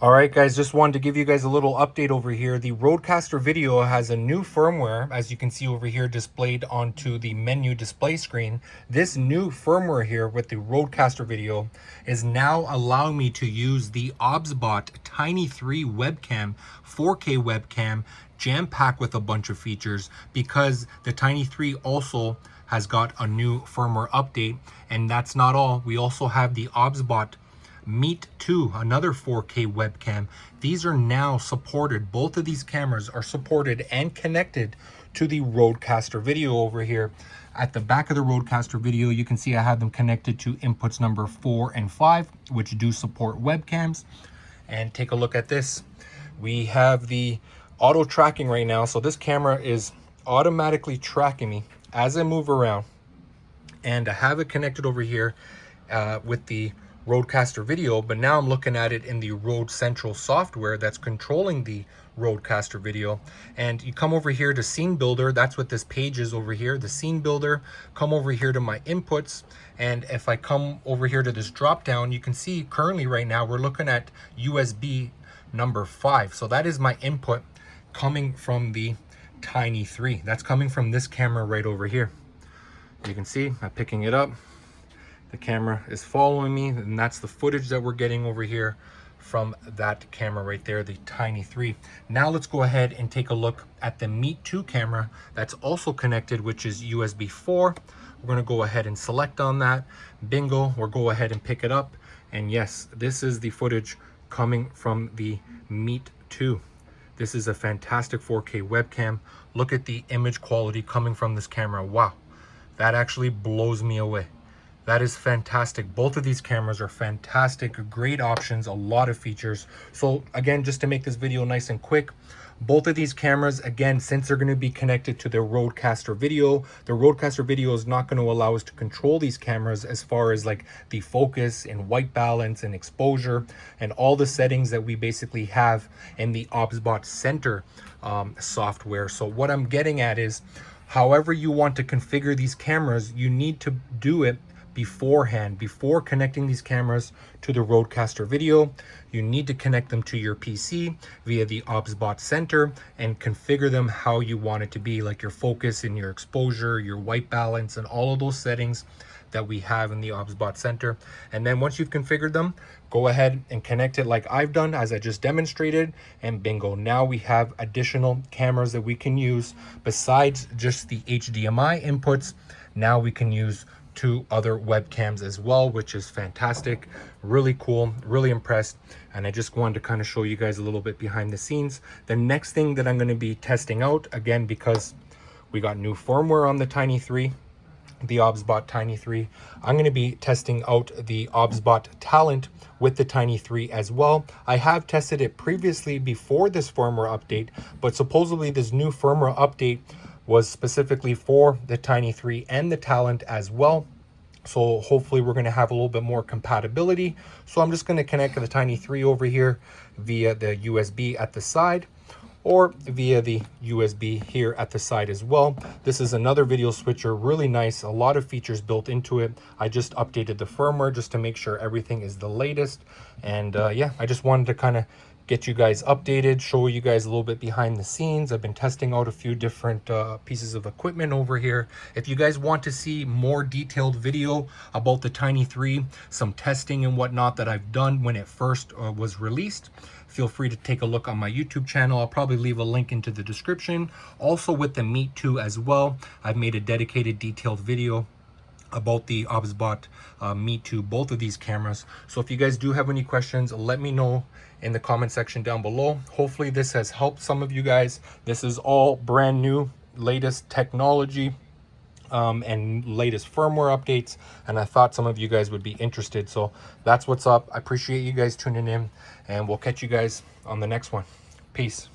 All right, guys, just wanted to give you guys a little update over here. The RØDECaster Video has a new firmware, as you can see over here displayed onto the menu display screen. This new firmware here with the RØDECaster Video is now allowing me to use the OBSBOT Tiny 3 webcam, 4K webcam, jam-packed with a bunch of features, because the Tiny 3 also has got a new firmware update. And that's not all. We also have the OBSBOT Meet 2, another 4K webcam. These are now supported. Both of these cameras are supported and connected to the RØDECaster Video over here. At the back of the RØDECaster Video, you can see I have them connected to inputs number 4 and 5, which do support webcams. And take a look at this. We have the auto tracking right now. So this camera is automatically tracking me as I move around. And I have it connected over here with the RØDECaster Video, but now I'm looking at it in the Rode Central software that's controlling the RØDECaster Video. And you come over here to Scene Builder. That's what this page is over here, the Scene Builder. Come over here to my inputs, and if I come over here to this drop down, you can see currently right now we're looking at USB number 5. So that is my input coming from the Tiny 3. That's coming from this camera right over here. You can see I'm picking it up. The camera is following me, and that's the footage that we're getting over here from that camera right there, the Tiny 3. Now let's go ahead and take a look at the Meet 2 camera that's also connected, which is USB 4. We're going to go ahead and select on that. Bingo, we'll go ahead and pick it up. And yes, this is the footage coming from the Meet 2. This is a fantastic 4K webcam. Look at the image quality coming from this camera. Wow, that actually blows me away. That is fantastic. Both of these cameras are fantastic, great options, a lot of features. So again, just to make this video nice and quick, both of these cameras, again, since they're going to be connected to the RØDECaster Video, the RØDECaster Video is not going to allow us to control these cameras as far as like the focus and white balance and exposure and all the settings that we basically have in the OBSBOT Center software. So what I'm getting at is, however you want to configure these cameras, you need to do it beforehand. Before connecting these cameras to the RØDECaster Video, you need to connect them to your PC via the OBSBOT Center and configure them how you want it to be, like your focus and your exposure, your white balance, and all of those settings that we have in the OBSBOT Center. And then once you've configured them, go ahead and connect it like I've done, as I just demonstrated, and bingo, now we have additional cameras that we can use besides just the HDMI inputs. Now we can use 2 other webcams as well, which is fantastic. Really cool, really impressed. And I just wanted to kind of show you guys a little bit behind the scenes. The next thing that I'm going to be testing out, again, because we got new firmware on the Tiny 3, the OBSBOT Tiny 3, I'm going to be testing out the OBSBOT Talent with the Tiny 3 as well. I have tested it previously before this firmware update, but supposedly this new firmware update was specifically for the Tiny 3 and the Talent as well. So hopefully we're going to have a little bit more compatibility. So I'm just going to connect the Tiny 3 over here via the USB at the side, or via the USB here at the side as well. This is another video switcher, really nice, a lot of features built into it. I just updated the firmware just to make sure everything is the latest. And yeah, I just wanted to kind of get you guys updated, show you guys a little bit behind the scenes. I've been testing out a few different pieces of equipment over here. If you guys want to see more detailed video about the Tiny 3, some testing and whatnot that I've done when it first was released, feel free to take a look on my YouTube channel. I'll probably leave a link into the description. Also with the Meet 2 as well, I've made a dedicated detailed video about the OBSBOT Meet 2, both of these cameras. So if you guys do have any questions, let me know in the comment section down below. Hopefully this has helped some of you guys. This is all brand new, latest technology and latest firmware updates, and I thought some of you guys would be interested. So that's what's up. I appreciate you guys tuning in, and we'll catch you guys on the next one. Peace.